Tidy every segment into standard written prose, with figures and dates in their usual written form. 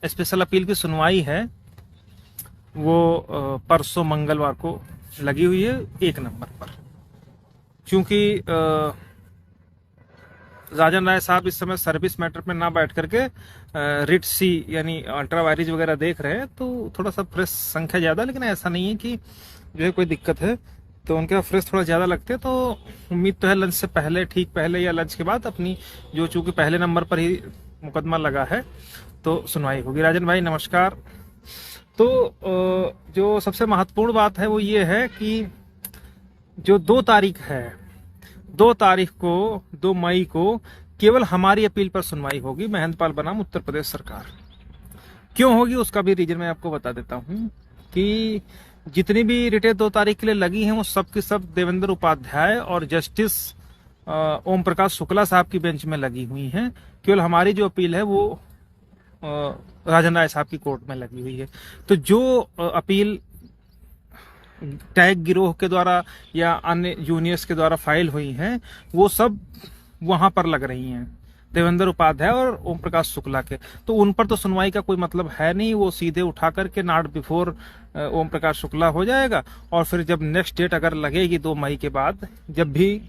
Special appeal की सुनवाई है वो परसों मंगलवार को लगी हुई है 1 नंबर पर। क्योंकि राजन राय साहब इस समय सर्विस मैटर में ना बैठ करके रिट सी यानी अल्ट्रा वायरेज वगैरह देख रहे हैं, तो थोड़ा सा फ्रेश संख्या ज़्यादा, लेकिन ऐसा नहीं है कि जो है कोई दिक्कत है। तो उनके फ्रेश थोड़ा ज़्यादा लगते हैं, तो उम्मीद तो है लंच से पहले, ठीक पहले या लंच के बाद अपनी जो, चूंकि पहले नंबर पर ही मुकदमा लगा है, तो सुनवाई होगी। राजन भाई नमस्कार। तो जो सबसे महत्वपूर्ण बात है वो ये है कि जो 2 तारीख है, 2 तारीख को, 2 मई को केवल हमारी अपील पर सुनवाई होगी, महेंद्रपाल बनाम उत्तर प्रदेश सरकार। क्यों होगी उसका भी रीजन मैं आपको बता देता हूं कि जितनी भी रिटें 2 तारीख के लिए लगी हैं वो सब की सब देवेंद्र उपाध्याय और जस्टिस ओम प्रकाश शुक्ला साहब की बेंच में लगी हुई हैं। केवल हमारी जो अपील है वो राजन राय साहब की कोर्ट में लगी हुई है। तो जो अपील टैग गिरोह के द्वारा या अन्य जूनियर्स के द्वारा फाइल हुई हैं वो सब वहां पर लग रही हैं, देवेंद्र उपाध्याय और ओम प्रकाश शुक्ला के। तो उन पर तो सुनवाई का कोई मतलब है नहीं, वो सीधे उठा करके नॉट बिफोर ओम प्रकाश शुक्ला हो जाएगा। और फिर जब नेक्स्ट डेट अगर लगेगी 2 मई के बाद जब भी,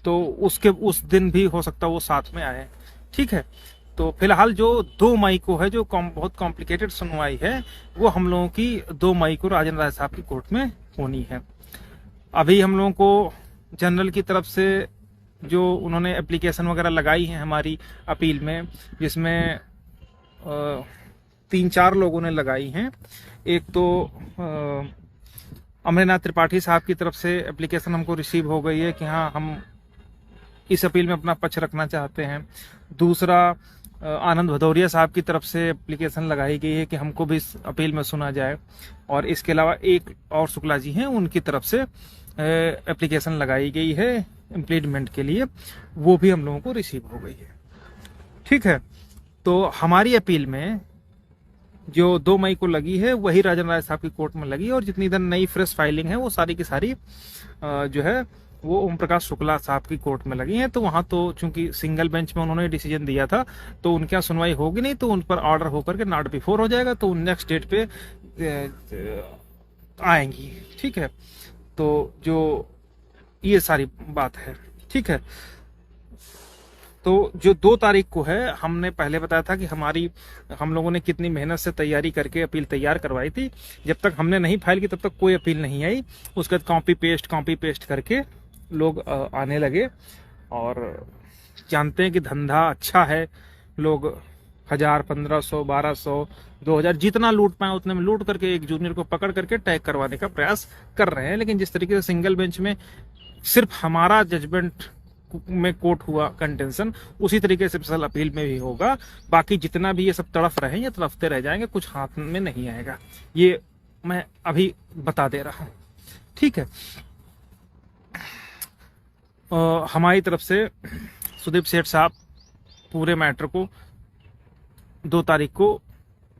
तो उसके उस दिन भी हो सकता है वो साथ में आए। ठीक है, तो फिलहाल जो 2 मई को है, जो बहुत कॉम्प्लिकेटेड सुनवाई है, वो हम लोगों की 2 मई को राजन राय साहब की कोर्ट में होनी है। अभी हम लोगों को जनरल की तरफ से जो उन्होंने एप्लीकेशन वगैरह लगाई है हमारी अपील में, जिसमें 3-4 लोगों ने लगाई हैं। एक तो अमरनाथ त्रिपाठी साहब की तरफ से एप्लीकेशन हमको रिसीव हो गई है कि हाँ हम इस अपील में अपना पक्ष रखना चाहते हैं। दूसरा आनंद भदौरिया साहब की तरफ से एप्लीकेशन लगाई गई है कि हमको भी इस अपील में सुना जाए। और इसके अलावा एक और शुक्ला जी हैं, उनकी तरफ से एप्लीकेशन लगाई गई है इम्प्लीमेंट के लिए, वो भी हम लोगों को रिसीव हो गई है। ठीक है, तो हमारी अपील में जो 2 मई को लगी है वही राजन राय साहब की कोर्ट में लगी है। और जितनी इधर नई फ्रेश फाइलिंग है वो सारी की सारी जो है वो ओम प्रकाश शुक्ला साहब की कोर्ट में लगी हैं। तो वहां तो चूंकि सिंगल बेंच में उन्होंने डिसीजन दिया था, तो उनके यहाँ सुनवाई होगी नहीं, तो उन पर ऑर्डर होकर के नॉट बिफोर हो जाएगा, तो नेक्स्ट डेट पे आएंगी। ठीक है, तो जो ये सारी बात है। ठीक है, तो जो 2 तारीख को है, हमने पहले बताया था कि हम लोगों ने कितनी मेहनत से तैयारी करके अपील तैयार करवाई थी। जब तक हमने नहीं फाइल की तब तक कोई अपील नहीं आई। उसके बाद कॉपी पेस्ट करके लोग आने लगे। और जानते हैं कि धंधा अच्छा है, लोग 1000, 1500, 1200, 2000 जितना लूट पाए उतने में लूट करके एक जूनियर को पकड़ करके टैग करवाने का प्रयास कर रहे हैं। लेकिन जिस तरीके से सिंगल बेंच में सिर्फ हमारा जजमेंट में कोर्ट हुआ कंटेंशन, उसी तरीके से स्पेशल अपील में भी होगा। बाकी जितना भी ये सब तड़फ रहे हैं ये तड़फते रह जाएंगे, कुछ हाथ में नहीं आएगा, ये मैं अभी बता दे रहा हूं। ठीक है, हमारी तरफ से सुदीप सेठ साहब पूरे मैटर को 2 तारीख को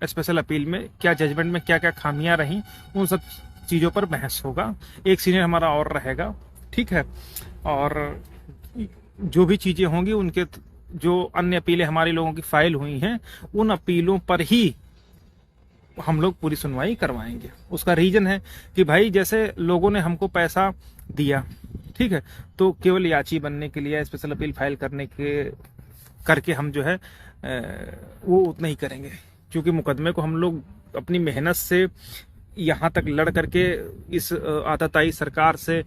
स्पेशल अपील में क्या जजमेंट में क्या क्या खामियां रही, उन सब चीजों पर बहस होगा। एक सीनियर हमारा और रहेगा। ठीक है, और जो भी चीजें होंगी उनके जो अन्य अपीलें हमारे लोगों की फाइल हुई हैं उन अपीलों पर ही हम लोग पूरी सुनवाई करवाएंगे। उसका रीजन है कि भाई जैसे लोगों ने हमको पैसा दिया, ठीक है, तो केवल याची बनने के लिए, स्पेशल अपील फाइल करके हम जो है वो उतना ही करेंगे। क्योंकि मुकदमे को हम लोग अपनी मेहनत से यहाँ तक लड़ करके, इस आताताई सरकार से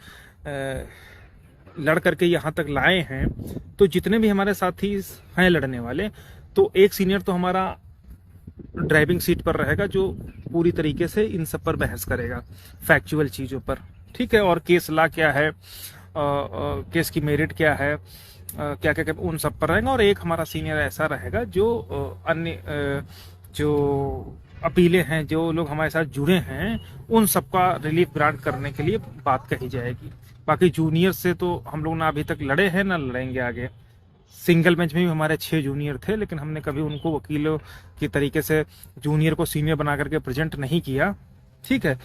लड़ करके यहाँ तक लाए हैं। तो जितने भी हमारे साथी हैं लड़ने वाले, तो एक सीनियर तो हमारा ड्राइविंग सीट पर रहेगा जो पूरी तरीके से इन सब पर बहस करेगा, फैक्चुअल चीज़ों पर। ठीक है, और केस ला क्या है, केस की मेरिट क्या है, क्या क्या उन सब पर रहेगा। और एक हमारा सीनियर ऐसा रहेगा जो अन्य जो अपीलें हैं, जो लोग हमारे साथ जुड़े हैं, उन सबका रिलीफ ग्रांट करने के लिए बात कही जाएगी। बाकी जूनियर से तो हम लोग ना अभी तक लड़े हैं ना लड़ेंगे आगे। सिंगल बेंच में भी हमारे 6 जूनियर थे, लेकिन हमने कभी उनको वकीलों की तरीके से जूनियर को सीनियर बना करके प्रेजेंट नहीं किया। ठीक है,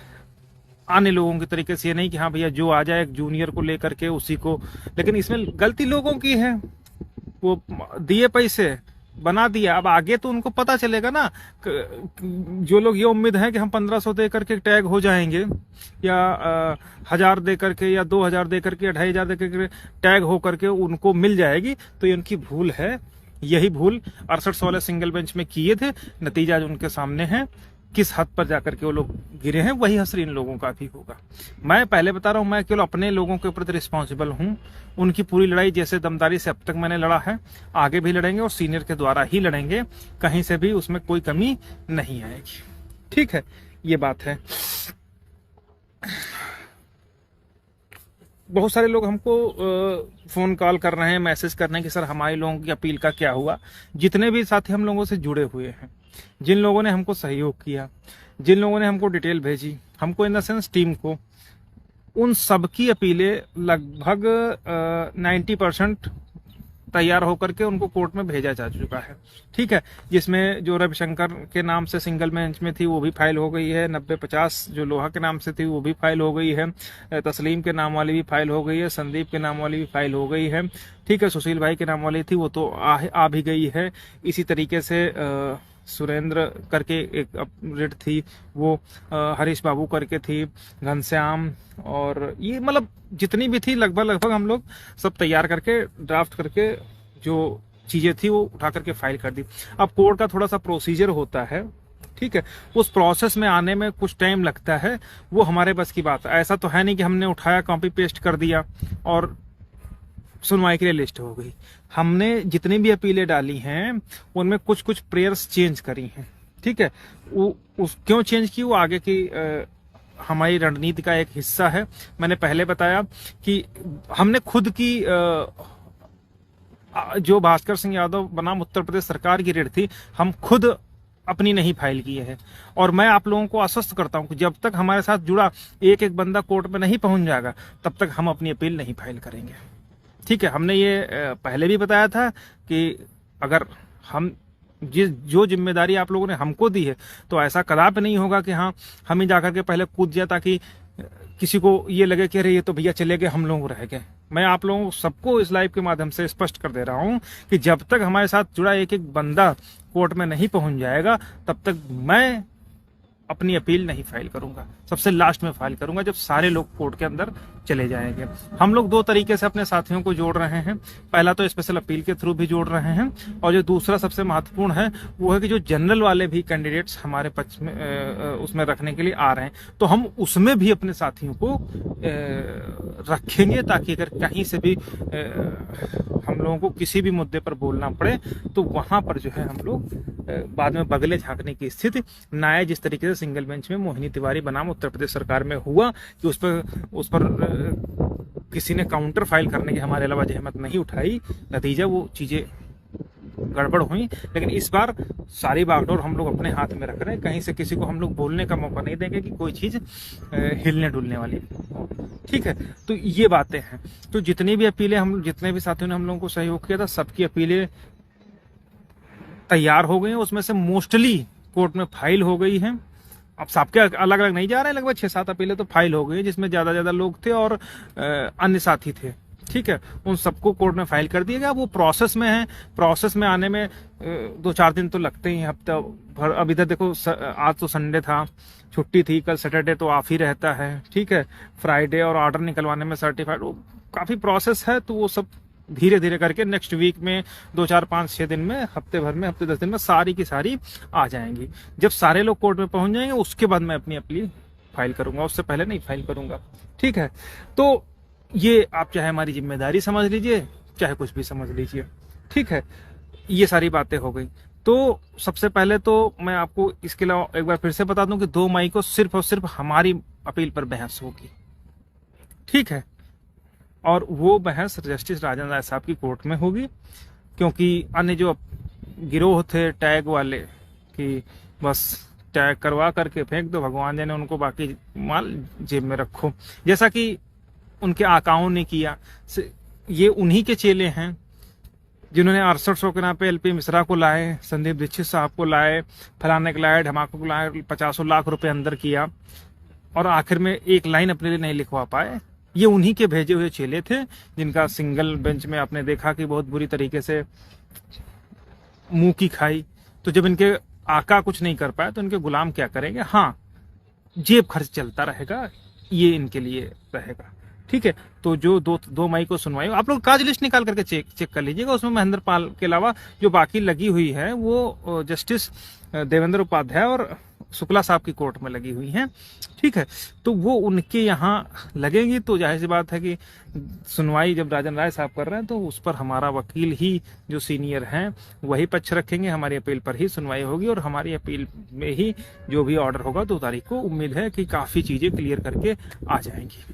आने लोगों की तरीके से ये नहीं कि हाँ भैया जो आ जाए जूनियर को लेकर के उसी को। लेकिन इसमें गलती लोगों की है, वो दिए पैसे बना दिया, अब आगे तो उनको पता चलेगा ना। जो लोग ये उम्मीद है कि हम 1500 दे करके टैग हो जाएंगे, या 1000 दे करके, या 2000 दे करके, या 2500 दे करके टैग हो करके उनको मिल जाएगी, तो ये उनकी भूल है। यही भूल 68 वाले सिंगल बेंच में किए थे, नतीजा जो उनके सामने है, किस हद पर जाकर के वो लोग गिरे हैं, वही असर इन लोगों का भी होगा। मैं पहले बता रहा हूं, मैं केवल अपने लोगों के प्रति रिस्पॉन्सिबल हूं। उनकी पूरी लड़ाई जैसे दमदारी से अब तक मैंने लड़ा है, आगे भी लड़ेंगे और सीनियर के द्वारा ही लड़ेंगे, कहीं से भी उसमें कोई कमी नहीं आएगी। ठीक है, ये बात है। बहुत सारे लोग हमको फोन कॉल कर रहे हैं, मैसेज कर रहे हैं कि सर हमारे लोगों की अपील का क्या हुआ। जितने भी साथी हम लोगों से जुड़े हुए हैं, जिन लोगों ने हमको सहयोग किया, जिन लोगों ने हमको डिटेल भेजी, हमको इन द सेंस टीम को, उन सबकी अपीलें लगभग 90% तैयार होकर के उनको कोर्ट में भेजा जा चुका है। ठीक है, जिसमें जो रविशंकर के नाम से सिंगल बेंच में थी वो भी फाइल हो गई है, 90-50 जो लोहा के नाम से थी वो भी फाइल हो गई है, तस्लीम के नाम वाली भी फाइल हो गई है, संदीप के नाम वाली भी फाइल हो गई है। ठीक है, सुशील भाई के नाम वाली थी वो तो आ भी गई है। इसी तरीके से सुरेंद्र करके एक रेट थी, वो हरीश बाबू करके थी, घनश्याम, और ये मतलब जितनी भी थी लगभग हम लोग सब तैयार करके ड्राफ्ट करके जो चीजें थी वो उठा करके फाइल कर दी। अब कोर्ट का थोड़ा सा प्रोसीजर होता है, ठीक है, उस प्रोसेस में आने में कुछ टाइम लगता है, वो हमारे बस की बात है। ऐसा तो है नहीं कि हमने उठाया, कॉपी पेस्ट कर दिया और सुनवाई के लिए लिस्ट हो गई। हमने जितनी भी अपीलें डाली हैं उनमें कुछ कुछ प्रेयर्स चेंज करी हैं। ठीक है, वो क्यों चेंज की, वो आगे की हमारी रणनीति का एक हिस्सा है। मैंने पहले बताया कि हमने खुद की जो भास्कर सिंह यादव बनाम उत्तर प्रदेश सरकार की रेट थी, हम खुद अपनी नहीं फाइल किए हैं। और मैं आप लोगों को आश्वस्त करता हूं कि जब तक हमारे साथ जुड़ा एक एक बंदा कोर्ट में नहीं पहुंच जाएगा, तब तक हम अपनी अपील नहीं फाइल करेंगे। ठीक है, हमने ये पहले भी बताया था कि अगर हम जो जिम्मेदारी आप लोगों ने हमको दी है, तो ऐसा कदापि नहीं होगा कि हाँ हम ही जाकर के पहले कूद जाए ताकि किसी को ये लगे कि अरे ये तो भैया चले गए, हम लोग रह गए। मैं आप लोगों सबको इस लाइव के माध्यम से स्पष्ट कर दे रहा हूं कि जब तक हमारे साथ जुड़ा एक एक बंदा कोर्ट में नहीं पहुंच जाएगा, तब तक मैं अपनी अपील नहीं फाइल करूंगा। सबसे लास्ट में फाइल करूंगा जब सारे लोग कोर्ट के अंदर चले जाएंगे। हम लोग दो तरीके से अपने साथियों को जोड़ रहे हैं। पहला तो स्पेशल अपील के थ्रू भी जोड़ रहे हैं, और जो दूसरा सबसे महत्वपूर्ण है वो है कि जो जनरल वाले भी कैंडिडेट्स हमारे पक्ष में उसमें रखने के लिए आ रहे हैं, तो हम उसमें भी अपने साथियों को रखेंगे, ताकि अगर कहीं से भी हम लोगों को किसी भी मुद्दे पर बोलना पड़े तो वहां पर जो है हम लोग बाद में बगले झांकने की स्थिति ना आए। जिस तरीके से सिंगल बेंच में मोहिनी तिवारी बनाम उत्तर प्रदेश सरकार में हुआ कि उस पर किसी ने काउंटर फाइल करने की हमारे अलावा जहमत नहीं उठाई, नतीजा वो चीजें गड़बड़ हुई। लेकिन इस बार सारी बागडोर हम लोग अपने हाथ में रख रहे हैं, कहीं से किसी को हम लोग बोलने का मौका नहीं देंगे कि कोई चीज हिलने डुलने वाली। ठीक है, तो ये बातें हैं। तो जितनी भी अपीलें जितने भी साथियों ने हम लोगों को सहयोग किया था, सबकी अपीलें तैयार हो गई हैं। उसमें से मोस्टली कोर्ट में फाइल हो गई है। अब सबके अलग अलग नहीं जा रहे हैं, लगभग 6-7 अपीलें तो फाइल हो गई, जिसमें ज्यादा लोग थे और अन्य साथी थे। ठीक है, उन सबको कोर्ट में फाइल कर दिया गया। वो प्रोसेस में है, प्रोसेस में आने में 2-4 दिन तो लगते ही, हफ्ता भर। अब इधर देखो, आज तो संडे था, छुट्टी थी, कल सैटरडे तो ऑफ ही रहता है। ठीक है, फ्राइडे और ऑर्डर निकलवाने में सर्टिफाइड काफी प्रोसेस है, तो वो सब धीरे धीरे करके नेक्स्ट वीक में 2-4-5-6 दिन में, हफ्ते भर में, हफ्ते 10 दिन में सारी की सारी आ जाएंगी। जब सारे लोग कोर्ट में पहुंच जाएंगे उसके बाद मैं अपनी अपील फाइल करूंगा, उससे पहले नहीं फाइल करूंगा। ठीक है, तो ये आप चाहे हमारी जिम्मेदारी समझ लीजिए, चाहे कुछ भी समझ लीजिए। ठीक है, ये सारी बातें हो गई। तो सबसे पहले तो मैं आपको इसके अलावा एक बार फिर से बता दूं कि 2 मई को सिर्फ और सिर्फ हमारी अपील पर बहस होगी। ठीक है, और वो बहस जस्टिस राजन राय साहब की कोर्ट में होगी, क्योंकि अन्य जो गिरोह थे टैग वाले कि बस टैग करवा करके फेंक दो, भगवान जाने उनको, बाकी माल जेब में रखो, जैसा कि उनके आकाओं ने किया। ये उन्हीं के चेले हैं जिन्होंने 6800 के नाम पे एलपी मिश्रा को लाए, संदीप दीक्षित साहब को लाए, फलाने को लाए, ढमाकों को लाए, 50 लाख रुपए अंदर किया, और आखिर में एक लाइन अपने लिए नहीं लिखवा पाए। ये उन्हीं के भेजे हुए चेले थे, जिनका सिंगल बेंच में आपने देखा कि बहुत बुरी तरीके से मुंह की खाई। तो जब इनके आका कुछ नहीं कर पाए तो इनके गुलाम क्या करेंगे? हाँ, जेब खर्च चलता रहेगा, ये इनके लिए रहेगा। ठीक है, तो जो 2 मई को सुनवाई, आप लोग काज लिस्ट निकाल करके चेक कर लीजिएगा। उसमें महेंद्र पाल के अलावा जो बाकी लगी हुई है वो जस्टिस देवेंद्र उपाध्याय और शुक्ला साहब की कोर्ट में लगी हुई हैं। ठीक है, तो वो उनके यहाँ लगेंगी, तो जाहिर सी बात है कि सुनवाई जब राजन राय साहब कर रहे हैं तो उस पर हमारा वकील ही जो सीनियर हैं वही पक्ष रखेंगे, हमारी अपील पर ही सुनवाई होगी और हमारी अपील में ही जो भी ऑर्डर होगा 2 तारीख को, उम्मीद है कि काफ़ी चीज़ें क्लियर करके आ जाएंगी।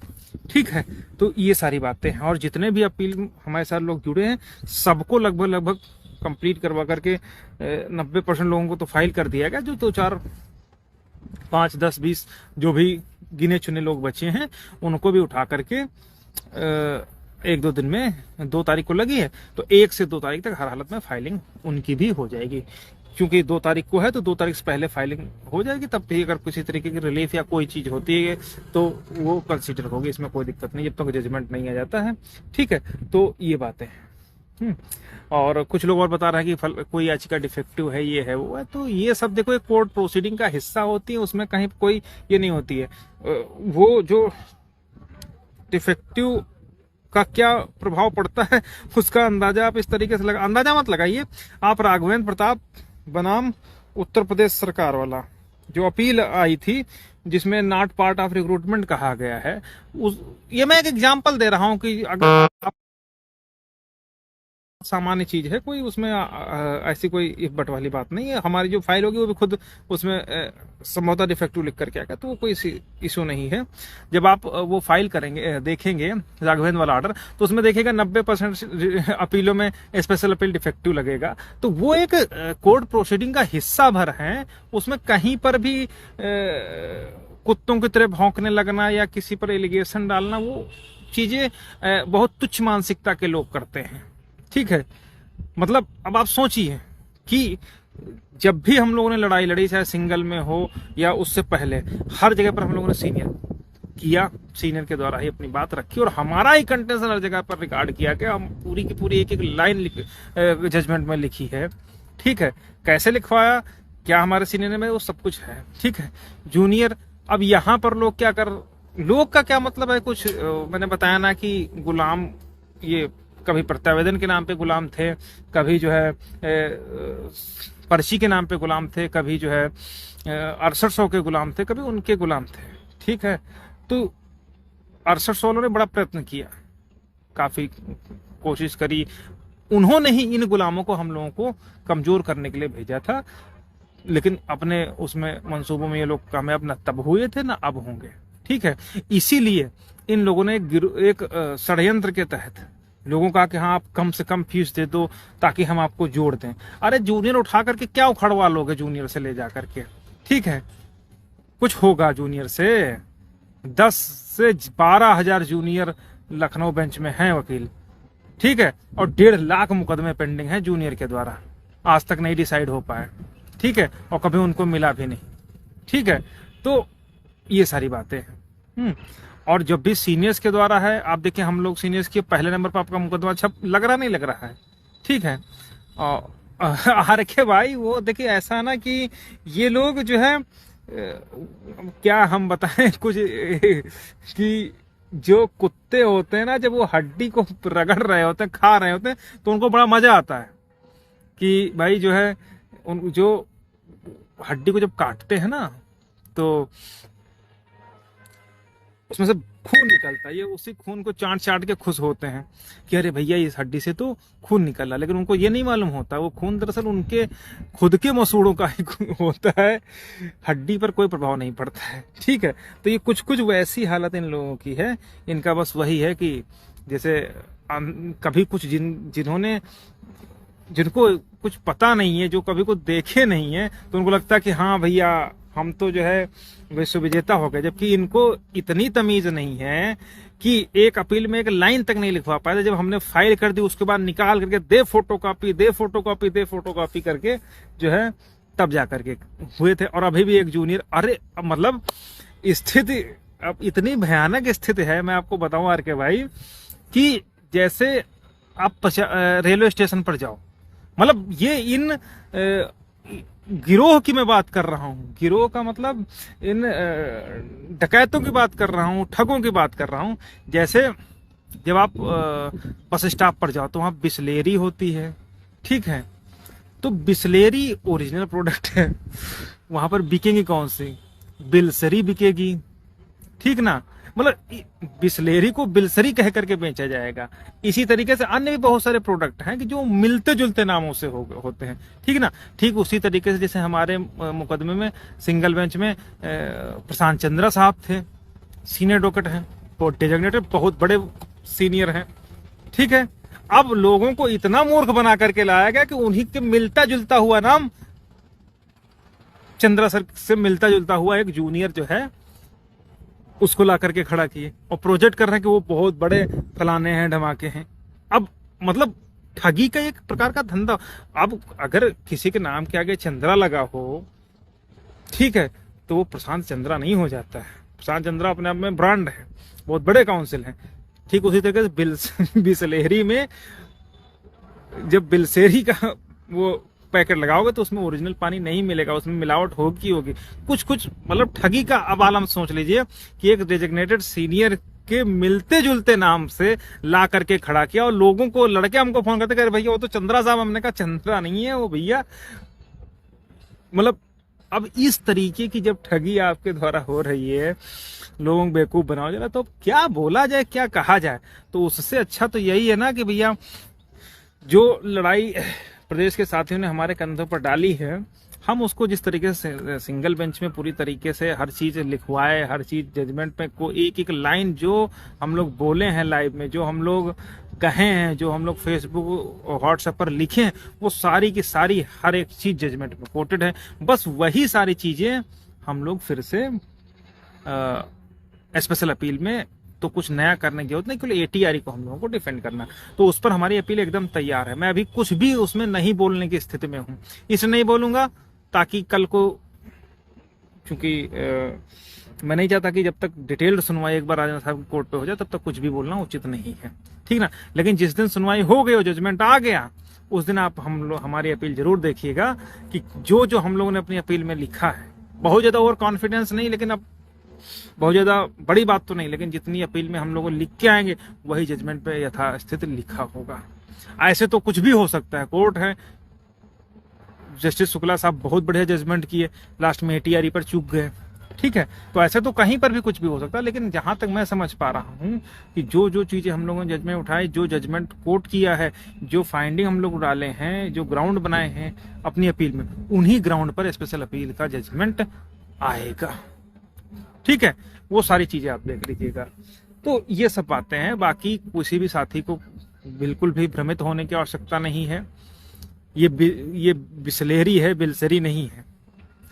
ठीक है, तो ये सारी बातें हैं और जितने भी अपील हमारे साथ लोग जुड़े हैं सबको लगभग कंप्लीट करवा करके 90% लोगों को तो फाइल कर दिया गया। जो 2-4 5 10 20 जो भी गिने चुने लोग बचे हैं उनको भी उठा करके 1-2 दिन में, 2 तारीख को लगी है तो 1 से 2 तारीख तक हर हालत में फाइलिंग उनकी भी हो जाएगी। क्योंकि 2 तारीख को है तो 2 तारीख से पहले फाइलिंग हो जाएगी, तब भी अगर किसी तरीके की रिलीफ या कोई चीज होती है तो वो कंसीडर होगी, इसमें कोई दिक्कत नहीं, जब तक जजमेंट नहीं आ जाता है। ठीक है, तो ये बातें हैं। और कुछ लोग और बता रहे हैं कि कोई याचिका डिफेक्टिव है, ये है वो है, तो ये सब देखो एक कोर्ट प्रोसीडिंग का हिस्सा होती है, उसमें कहीं कोई ये नहीं होती है। वो जो डिफेक्टिव का क्या प्रभाव पड़ता है उसका अंदाजा आप इस तरीके से अंदाजा मत लगाइए आप। राघवेंद्र प्रताप बनाम उत्तर प्रदेश सरकार वाला जो अपील आई थी जिसमें नॉट पार्ट ऑफ रिक्रूटमेंट कहा गया है, ये मैं एक एग्जांपल दे रहा हूं कि अगर आप सामान्य चीज है, कोई उसमें ऐसी कोई इफ बट वाली बात नहीं है। हमारी जो फाइल होगी वो भी खुद उसमें संभवतः डिफेक्टिव लिख करके आएगा, तो वो कोई इशू नहीं है। जब आप वो फाइल करेंगे, देखेंगे राघवेंद्र वाला ऑर्डर, तो उसमें देखिएगा 90% अपीलों में स्पेशल अपील डिफेक्टिव लगेगा। तो वो एक कोर्ट प्रोसीडिंग का हिस्सा भर है, उसमें कहीं पर भी कुत्तों की तरह भौंकने लगना या किसी पर एलिगेशन डालना, वो चीजें बहुत तुच्छ मानसिकता के लोग करते हैं। ठीक है, मतलब अब आप सोचिए कि जब भी हम लोगों ने लड़ाई लड़ी, चाहे सिंगल में हो या उससे पहले, हर जगह पर हम लोगों ने सीनियर किया, सीनियर के द्वारा ही अपनी बात रखी और हमारा ही कंटेंशन हर जगह पर रिकॉर्ड किया कि हम पूरी की पूरी एक लाइन जजमेंट में लिखी है। ठीक है, कैसे लिखवाया, क्या हमारे सीनियर में, वो सब कुछ है। ठीक है, जूनियर, अब यहाँ पर लोग क्या कर, लोग का क्या मतलब है, कुछ मैंने बताया ना कि गुलाम, ये कभी प्रत्यावेदन के नाम पे गुलाम थे, कभी जो है पर्ची के नाम पे गुलाम थे, कभी जो है 6800 के गुलाम थे, कभी उनके गुलाम थे। ठीक है, तो 6800 ने बड़ा प्रयत्न किया, काफी कोशिश करी, उन्होंने ही इन गुलामों को हम लोगों को कमजोर करने के लिए भेजा था, लेकिन अपने उसमें मंसूबों में ये लोग कामयाब न तब हुए थे न अब होंगे। ठीक है, इसीलिए इन लोगों ने एक षड्यंत्र के तहत लोगों का कि हाँ आप कम से कम फीस दे दो ताकि हम आपको जोड़ दें। अरे जूनियर उठा करके क्या उखड़वा लोगे जूनियर से ले जा करके? ठीक है, कुछ होगा जूनियर से? 10 से 12,000 जूनियर लखनऊ बेंच में हैं वकील। ठीक है, और 1.5 लाख मुकदमे पेंडिंग हैं जूनियर के द्वारा, आज तक नहीं डिसाइड हो पाए। ठीक है, और कभी उनको मिला भी नहीं। ठीक है, तो ये सारी बातें हैं। और जब भी सीनियर्स के द्वारा है, आप देखिए हम लोग सीनियर्स के पहले नंबर पर आपका मुकदमा छप लग रहा नहीं लग रहा है। ठीक है, और के भाई वो देखिए ऐसा ना कि ये लोग जो है क्या हम बताएं कुछ कि जो कुत्ते होते हैं ना, जब वो हड्डी को रगड़ रहे होते हैं, खा रहे होते हैं, तो उनको बड़ा मजा आता है कि भाई जो है उन जो हड्डी को जब काटते हैं ना तो उसमें से खून निकलता है, ये उसी खून को चाट चाट के खुश होते हैं कि अरे भैया इस हड्डी से तो खून निकल रहा, लेकिन उनको ये नहीं मालूम होता वो खून दरअसल उनके खुद के मसूड़ों का ही होता है, हड्डी पर कोई प्रभाव नहीं पड़ता है। ठीक है, तो ये कुछ कुछ वैसी हालत इन लोगों की है, इनका बस वही है कि जैसे कभी कुछ जिन्होंने जिनको कुछ पता नहीं है, जो कभी कुछ देखे नहीं है, तो उनको लगता है कि हाँ भैया हम तो जो है विश्व विजेता हो गए, जबकि इनको इतनी तमीज नहीं है कि एक अपील में एक लाइन तक नहीं लिखवा पाए। जब हमने फाइल कर दी उसके बाद निकाल करके दे फोटोकॉपी दे फोटोकॉपी दे फोटोकॉपी करके जो है तब जा करके हुए थे। और अभी भी एक जूनियर, अरे मतलब स्थिति अब इतनी भयानक स्थिति है, मैं आपको बताऊं आर के भाई, कि जैसे आप रेलवे स्टेशन पर जाओ, मतलब ये इन गिरोह की मैं बात कर रहा हूँ, गिरोह का मतलब इन डकैतों की बात कर रहा हूँ, ठगों की बात कर रहा हूँ। जैसे जब आप बस स्टॉप पर जाओ तो वहां बिस्लेरी होती है, ठीक है, तो बिस्लेरी ओरिजिनल प्रोडक्ट है, वहां पर बिकेंगी कौन सी, बिलसरी बिकेगी, ठीक ना। मतलब बिस्लेरी को बिलसरी कह करके बेचा जाएगा। इसी तरीके से अन्य भी बहुत सारे प्रोडक्ट हैं कि जो मिलते जुलते नामों से होते हैं, ठीक ना। ठीक उसी तरीके से जैसे हमारे मुकदमे में सिंगल बेंच में प्रशांत चंद्रा साहब थे, सीनियर डॉकेट हैं, तो डेजिग्नेटेड बहुत बड़े सीनियर हैं, ठीक है। अब लोगों को इतना मूर्ख बना करके लाया गया कि उन्हीं के मिलता जुलता हुआ नाम, चंद्रा सर से मिलता जुलता हुआ एक जूनियर जो है उसको ला करके खड़ा किए और प्रोजेक्ट कर रहे हैं कि वो बहुत बड़े फलाने हैं, धमाके हैं। अब मतलब ठगी का एक प्रकार का धंधा। अब अगर किसी के नाम के आगे चंद्रा लगा हो, ठीक है, तो वो प्रशांत चंद्रा नहीं हो जाता है। प्रशांत चंद्रा अपने आप में ब्रांड है, बहुत बड़े काउंसिल हैं। ठीक उसी तरीके से बिसलेरी में जब बिलसेरी का वो पैकेट लगाओगे तो उसमें ओरिजिनल पानी नहीं मिलेगा, उसमें मिलावट होगी कुछ मतलब ठगी का। अब आलम सोच लीजिए कि एक डेजिग्नेटेड सीनियर के मिलते जुलते नाम से ला करके खड़ा किया और लोगों को, लड़के हमको फोन करते कह भैया वो तो चंद्रा साहब। हमने कहा चंद्रा नहीं है वो भैया। मतलब अब इस तरीके की जब ठगी आपके द्वारा हो रही है, लोगों को बेवकूफ बनाओ जरा, तो क्या बोला जाए, क्या कहा जाए। तो उससे अच्छा तो यही है ना कि भैया जो लड़ाई प्रदेश के साथियों ने हमारे कंधों पर डाली है, हम उसको जिस तरीके से सिंगल बेंच में पूरी तरीके से हर चीज लिखवाए, हर चीज जजमेंट में को एक एक लाइन जो हम लोग बोले हैं लाइव में, जो हम लोग कहे हैं, जो हम लोग फेसबुक और व्हाट्सएप पर लिखे हैं, वो सारी की सारी हर एक चीज जजमेंट में कोटेड है। बस वही सारी चीजें हम लोग फिर से स्पेशल अपील में तो कुछ नया करने की जरूरत नहीं, क्योंकि एटीआरई को हम लोगों को डिफेंड करना, तो उस पर हमारी अपील एकदम तैयार है। मैं अभी कुछ भी उसमें नहीं बोलने की स्थिति में हूं, इसलिए नहीं बोलूंगा ताकि कल को, क्योंकि मैं नहीं चाहता कि जब तक डिटेल्ड सुनवाई एक बार राजन साहब कोर्ट पे हो जाए तब तक कुछ भी बोलना उचित नहीं है, ठीक ना। लेकिन जिस दिन सुनवाई हो गई और जजमेंट आ गया, उस दिन आप हमारी अपील जरूर देखिएगा कि जो हम लोगों ने अपनी अपील में लिखा है, बहुत ज्यादा ओवर कॉन्फिडेंस नहीं, लेकिन अब बहुत ज्यादा बड़ी बात तो नहीं, लेकिन जितनी अपील में हम लोग लिख के आएंगे वही जजमेंट पे यथास्थित लिखा होगा। ऐसे तो कुछ भी हो सकता है, कोर्ट है। जस्टिस शुक्ला साहब बहुत बढ़िया जजमेंट किए, लास्ट में एटीआरई पर चूक गए, ठीक है। तो ऐसे तो कहीं पर भी कुछ भी हो सकता है, लेकिन जहां तक मैं समझ पा रहा हूं कि जो चीजें हम लोगों ने जजमेंट उठाई, जो जजमेंट कोर्ट किया है, जो फाइंडिंग हम लोग डाले हैं, जो ग्राउंड बनाए हैं अपनी अपील में, उन्हीं ग्राउंड पर स्पेशल अपील का जजमेंट आएगा, ठीक है। वो सारी चीजें आप देख लीजिएगा। तो ये सब बातें हैं, बाकी किसी भी साथी को बिल्कुल भी भ्रमित होने की आवश्यकता नहीं है। ये बिस्लेरी है, बिलसरी नहीं है,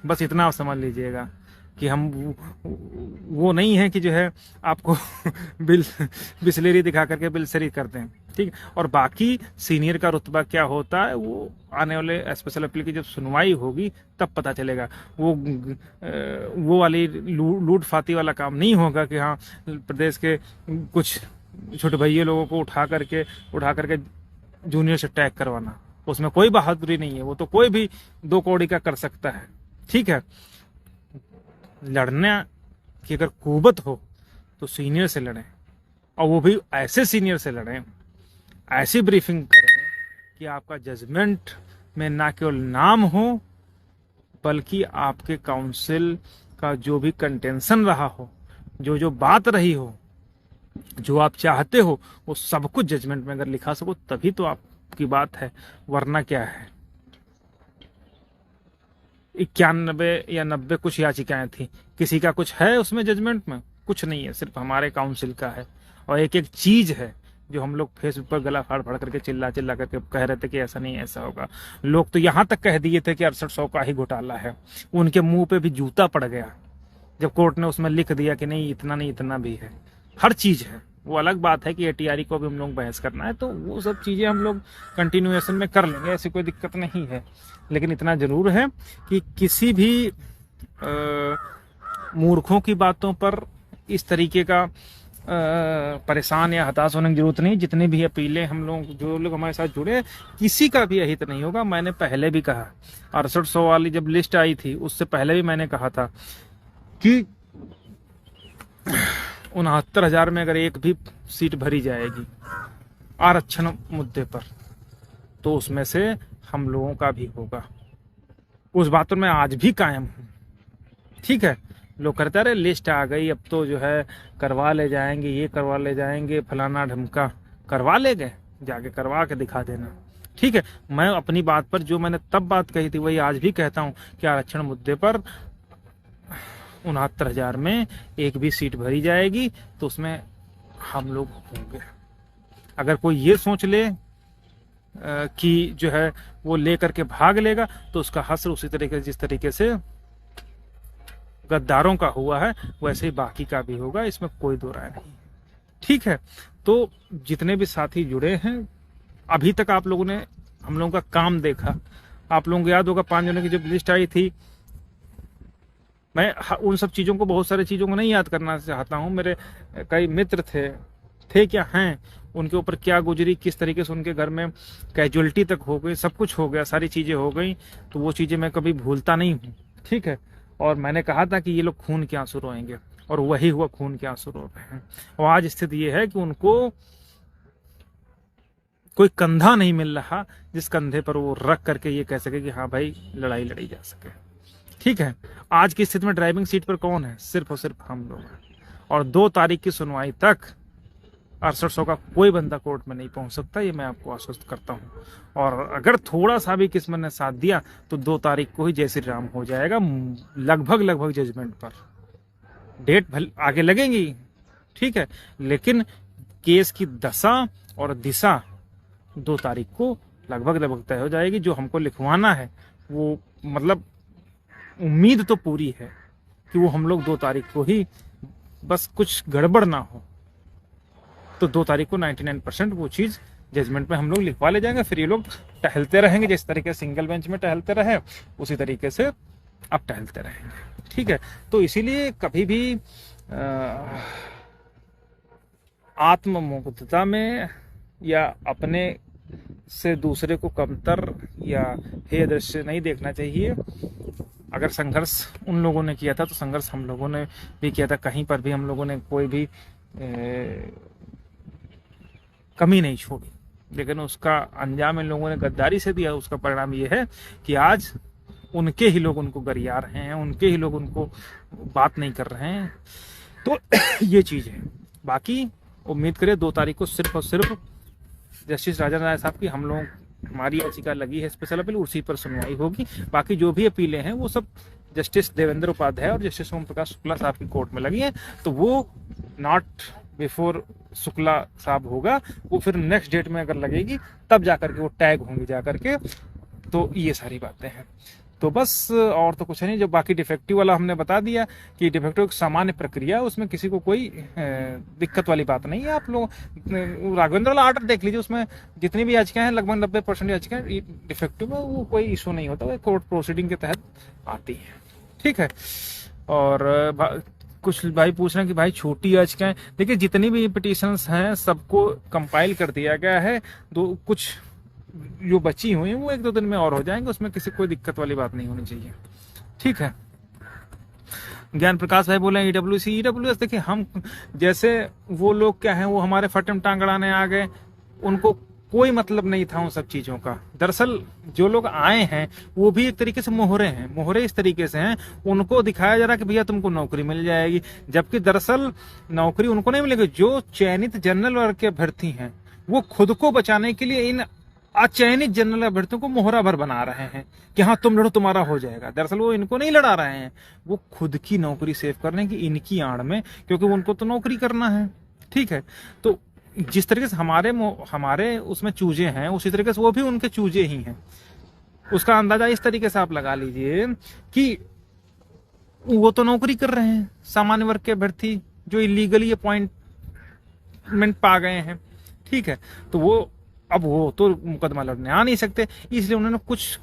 बस इतना आप समझ लीजिएगा कि हम वो नहीं है कि जो है आपको बिस्लेरी दिखा करके बिलसरी करते हैं, ठीक है। और बाकी सीनियर का रुतबा क्या होता है वो आने वाले स्पेशल अपील की जब सुनवाई होगी तब पता चलेगा। वो वाली लूट फाती वाला काम नहीं होगा कि हाँ प्रदेश के कुछ छोटे भैया लोगों को उठा करके जूनियर से टैग करवाना, उसमें कोई बहादुरी नहीं है। वो तो कोई भी 2 कौड़ी का कर सकता है, ठीक है। लड़ने की अगर कुवत हो तो सीनियर से लड़ें, और वो भी ऐसे सीनियर से लड़ें, ऐसी ब्रीफिंग करें कि आपका जजमेंट में ना केवल नाम हो बल्कि आपके काउंसिल का जो भी कंटेंशन रहा हो, जो बात रही हो, जो आप चाहते हो, वो सब कुछ जजमेंट में अगर लिखा सको तभी तो आपकी बात है, वरना क्या है। 91 या 90 कुछ याचिकाएं थी, किसी का कुछ है उसमें जजमेंट में? कुछ नहीं है, सिर्फ हमारे काउंसिल का है। और एक एक चीज है जो हम लोग फेसबुक पर गला फाड़ फाड़ करके चिल्ला करके कह रहे थे कि ऐसा नहीं ऐसा होगा। लोग तो यहां तक कह दिए थे कि 6800 का ही घोटाला है, उनके मुंह पे भी जूता पड़ गया जब कोर्ट ने उसमें लिख दिया कि नहीं इतना नहीं इतना भी है, हर चीज है। वो अलग बात है कि एटीआरई को भी हम लोग बहस करना है, तो वो सब चीजें हम लोग कंटिन्यूएशन में कर लेंगे, ऐसी कोई दिक्कत नहीं है। लेकिन इतना जरूर है कि किसी भी मूर्खों की बातों पर इस तरीके का परेशान या हताश होने की जरूरत नहीं। जितनी भी अपीलें हम लोग, जो लोग हमारे साथ जुड़े, किसी का भी अहित नहीं होगा। मैंने पहले भी कहा, 6800 वाली जब लिस्ट आई थी उससे पहले भी मैंने कहा था कि 69,000 में अगर एक भी सीट भरी जाएगी आरक्षण मुद्दे पर, तो उसमें से हम लोगों का भी होगा। उस बात पर मैं आज भी कायम हूं। ठीक है, लोग कहते रहे लिस्ट आ गई, अब तो जो है करवा ले जाएंगे, ये करवा ले जाएंगे, फलाना ढमका। करवा ले गए, जाके करवा के दिखा देना। ठीक है, मैं अपनी बात पर जो मैंने तब बात कही थी वही आज भी कहता हूं कि आरक्षण मुद्दे पर 69,000 में एक भी सीट भरी जाएगी तो उसमें हम लोग होंगे। अगर कोई ये सोच ले कि जो है वो लेकर के भाग लेगा तो उसका हश्र उसी तरीके से, जिस तरीके से गद्दारों का हुआ है वैसे ही बाकी का भी होगा, इसमें कोई दो राय नहीं। ठीक है, तो जितने भी साथी जुड़े हैं, अभी तक आप लोगों ने हम लोगों का काम देखा। आप लोगों को याद होगा 5 जनों की जब लिस्ट आई थी, मैं उन सब चीजों को, बहुत सारी चीजों को नहीं याद करना चाहता हूं। मेरे कई मित्र थे क्या हैं, उनके ऊपर क्या गुजरी, किस तरीके से उनके घर में कैजुअलिटी तक हो गई, सब कुछ हो गया, सारी चीजें हो गई, तो वो चीजें मैं कभी भूलता नहीं हूँ। ठीक है, और मैंने कहा था कि ये लोग खून के आंसू रोएंगे, और वही हुआ, खून के आंसू रो रहे हैं। और आज स्थिति ये है कि उनको कोई कंधा नहीं मिल रहा जिस कंधे पर वो रख करके ये कह सके कि हाँ भाई लड़ाई लड़ी जा सके। ठीक है, आज की स्थिति में ड्राइविंग सीट पर कौन है? सिर्फ और सिर्फ हम लोग हैं। और 2 तारीख की सुनवाई तक 6800 का कोई बंदा कोर्ट में नहीं पहुंच सकता, ये मैं आपको आश्वस्त करता हूं। और अगर थोड़ा सा भी किस्मत ने साथ दिया तो 2 तारीख को ही जय श्री राम हो जाएगा, लगभग जजमेंट पर। डेट भले आगे लगेंगी, ठीक है, लेकिन केस की दशा और दिशा 2 तारीख को लगभग तय हो जाएगी। जो हमको लिखवाना है वो, मतलब उम्मीद तो पूरी है कि वो हम लोग 2 तारीख को ही, बस कुछ गड़बड़ ना हो तो 2 तारीख को 99% वो चीज जजमेंट में हम लोग लिखवा ले जाएंगे। फिर ये लोग टहलते रहेंगे, जिस तरीके से सिंगल बेंच में टहलते रहे उसी तरीके से अब टहलते रहेंगे। ठीक है, तो इसीलिए कभी भी आत्ममुग्धता में या अपने से दूसरे को कमतर या हेय दृष्टि नहीं देखना चाहिए। अगर संघर्ष उन लोगों ने किया था तो संघर्ष हम लोगों ने भी किया था। कहीं पर भी हम लोगों ने कोई भी कमी नहीं छोड़ी, लेकिन उसका अंजाम इन लोगों ने गद्दारी से दिया। उसका परिणाम ये है कि आज उनके ही लोग उनको गरिया रहे हैं, उनके ही लोग उनको बात नहीं कर रहे हैं। तो ये चीज है। बाकी उम्मीद करें 2 तारीख को सिर्फ और सिर्फ जस्टिस राजन राय साहब की, हम लोग, हमारी याचिका लगी है स्पेशल अपील, उसी पर सुनवाई होगी। बाकी जो भी अपीलें हैं वो सब जस्टिस देवेंद्र उपाध्याय और जस्टिस ओम प्रकाश शुक्ला साहब की कोर्ट में लगी हैं, तो वो नॉट बिफोर शुक्ला साहब होगा, वो फिर नेक्स्ट डेट में अगर लगेगी तब जाकर के वो टैग होंगी जाकर के। तो ये सारी बातें हैं। तो बस और तो कुछ नहीं। जो बाकी डिफेक्टिव वाला हमने बता दिया कि डिफेक्टिव एक सामान्य प्रक्रिया, उसमें किसी को कोई दिक्कत वाली बात नहीं है। आप लोग राघवेंद्र वाला आर्डर देख लीजिए, उसमें जितनी भी याचिकाएं हैं लगभग 90% याचिकाएं डिफेक्टिव है, वो कोई इशू नहीं होता, वो कोर्ट प्रोसीडिंग के तहत आती है। ठीक है, और कुछ भाई पूछ रहे हैं कि भाई छोटी याचिकाएं, देखिए जितनी भी पिटीशंस हैं सबको कंपाइल कर दिया गया है। कुछ जो बची हुई हैं वो 1-2 दिन में और हो जाएंगे, उसमें किसी कोई दिक्कत वाली बात नहीं होनी चाहिए। ठीक है, ज्ञान प्रकाश भाई बोले ईडब्ल्यूएस, देखिए हम जैसे वो लोग क्या हैं, वो हमारे फटम टांग अड़ाने आ गए, उनको कोई मतलब नहीं था उन सब चीजों का। दरअसल जो लोग आए हैं वो भी एक तरीके से मोहरे हैं। मोहरे इस तरीके से हैं, उनको दिखाया जा रहा है कि भैया तुमको नौकरी मिल जाएगी, जबकि दरअसल नौकरी उनको नहीं मिलेगी। जो चयनित जनरल वर्ग के अभ्यर्थी हैं वो खुद को बचाने के लिए इन अचयनित जनरल अभ्यर्थियों को मोहरा भर बना रहे हैं कि हाँ तुम लड़ो तुम्हारा हो जाएगा। दरअसल वो इनको नहीं लड़ा रहे हैं, वो खुद की नौकरी सेव करने की इनकी आड़ में, क्योंकि उनको तो नौकरी करना है। ठीक है, तो जिस तरीके से हमारे उसमें चूजे हैं, उसी तरीके से वो भी उनके चूजे ही हैं। उसका अंदाजा इस तरीके से आप लगा लीजिए कि वो तो नौकरी कर रहे हैं, सामान्य वर्ग के अभ्यर्थी जो इलीगली अपॉइंटमेंट पा गए हैं। ठीक है, तो वो अब वो तो मुकदमा लड़ने आ नहीं सकते, इसलिए उन्होंने कुछ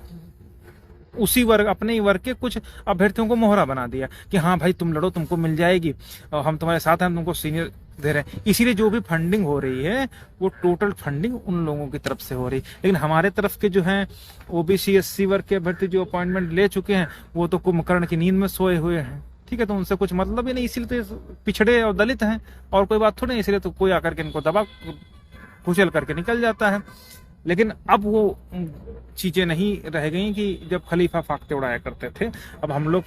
उसी वर्ग, अपने ही वर्ग के कुछ अभ्यर्थियों को मोहरा बना दिया कि हाँ भाई तुम लड़ो, तुमको मिल जाएगी, और हम तुम्हारे साथ हैं, हम तुमको सीनियर दे रहे हैं। इसीलिए जो भी फंडिंग हो रही है वो टोटल फंडिंग उन लोगों की तरफ से हो रही है। लेकिन हमारे तरफ के जो हैं ओबीसी एससी वर्ग के अभ्यर्थी जो अपॉइंटमेंट ले चुके हैं वो तो कुंभकर्ण की नींद में सोए हुए हैं। ठीक है, तो उनसे कुछ मतलब ही नहीं, इसीलिए तो पिछड़े और दलित हैं, और कोई बात थोड़ी, इसलिए तो कोई आकर के इनको दबा कुचल करके निकल जाता है। लेकिन अब वो चीजें नहीं रह गई कि जब खलीफा फाकते उड़ाया करते थे। अब हम लोग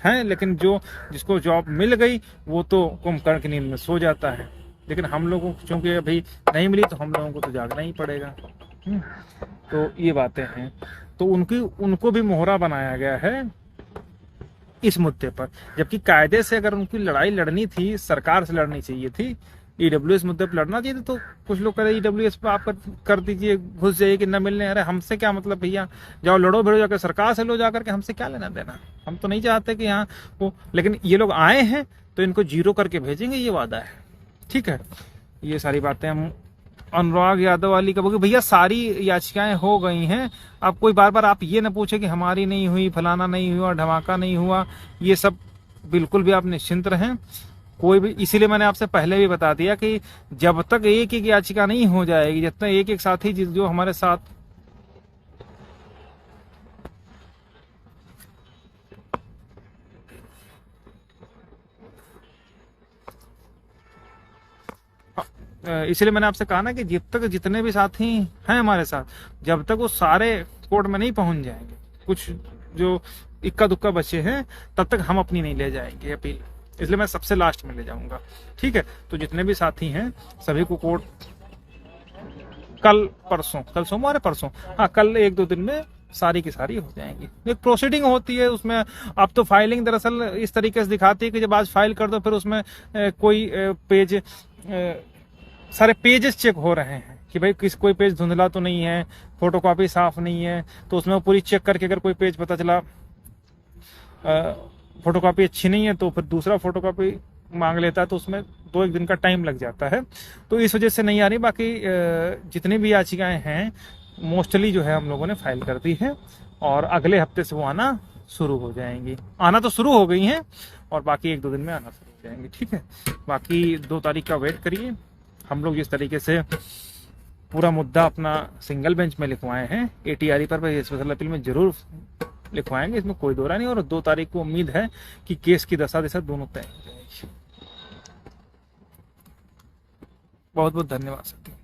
हैं, लेकिन जो जिसको जॉब मिल गई वो तो कुंभकर्ण की नींद में सो जाता है। लेकिन हम लोगों को चूंकि अभी नहीं मिली तो हम लोगों को तो जागना ही पड़ेगा। तो ये बातें हैं, तो उनको भी मोहरा बनाया गया है इस मुद्दे पर, जबकि कायदे से अगर उनकी लड़ाई लड़नी थी, सरकार से लड़नी चाहिए थी, ईडब्ल्यूएस मुद्दे पर लड़ना चाहिए। तो कुछ लोग कह रहे ईडब्ल्यूएस पर आप कर दीजिए, घुस जाइए कि न मिलने। अरे हमसे क्या मतलब भैया, जाओ लड़ो भिड़ो जाकर सरकार से लो जाकर के, हमसे क्या लेना देना। हम तो नहीं चाहते कि यहाँ वो, लेकिन ये लोग आए हैं तो इनको जीरो करके भेजेंगे, ये वादा है। ठीक है, ये सारी बातें हम अनुराग यादव वाली का बोले भैया सारी याचिकाएं हो गई हैं। अब कोई बार बार आप ये ना पूछे कि हमारी नहीं हुई, फलाना नहीं हुआ, धमाका नहीं हुआ, ये सब बिल्कुल भी आप निश्चिंत रहें। कोई भी, इसीलिए मैंने आपसे पहले भी बता दिया कि जब तक एक एक याचिका नहीं हो जाएगी, जब तक एक एक साथी जो हमारे साथ इसलिए मैंने आपसे कहा ना कि जब तक जितने भी साथी हैं हमारे साथ, जब तक वो सारे कोर्ट में नहीं पहुंच जाएंगे, कुछ जो इक्का दुक्का बचे हैं, तब तक हम अपनी नहीं ले जाएंगे अपील। इसलिए मैं सबसे लास्ट में ले जाऊंगा। ठीक है, तो जितने भी साथी हैं सभी को कोर्ट कल सोमवार है, परसों, हाँ कल 1-2 दिन में सारी की सारी हो जाएंगी। एक प्रोसीडिंग होती है उसमें। अब तो फाइलिंग दरअसल इस तरीके से दिखाती है कि जब आज फाइल कर दो फिर उसमें कोई पेज, सारे पेजेस चेक हो रहे हैं कि भाई कोई पेज धुंधला तो नहीं है, फोटोकॉपी साफ नहीं है, तो उसमें पूरी चेक करके अगर कोई पेज पता चला फोटोकॉपी अच्छी नहीं है तो फिर दूसरा फोटोकॉपी मांग लेता है, तो उसमें 2-1 दिन का टाइम लग जाता है। तो इस वजह से नहीं आ रही। बाकी जितनी भी याचिकाएं हैं मोस्टली जो है हम लोगों ने फाइल कर दी है, और अगले हफ्ते से वो आना शुरू हो जाएंगी। आना तो शुरू हो गई हैं और बाकी 1-2 दिन में आना शुरू हो जाएंगी। ठीक है, बाकी 2 तारीख का वेट करिए। हम लोग जिस तरीके से पूरा मुद्दा अपना सिंगल बेंच में लिखवाए हैं, एटीआरई पर स्पेशल अपील में जरूर लिखवाएंगे, इसमें कोई दो राय नहीं। और 2 तारीख को उम्मीद है कि केस की दशा दिशा दोनों तय हो जाएगी। बहुत बहुत धन्यवाद साथियों।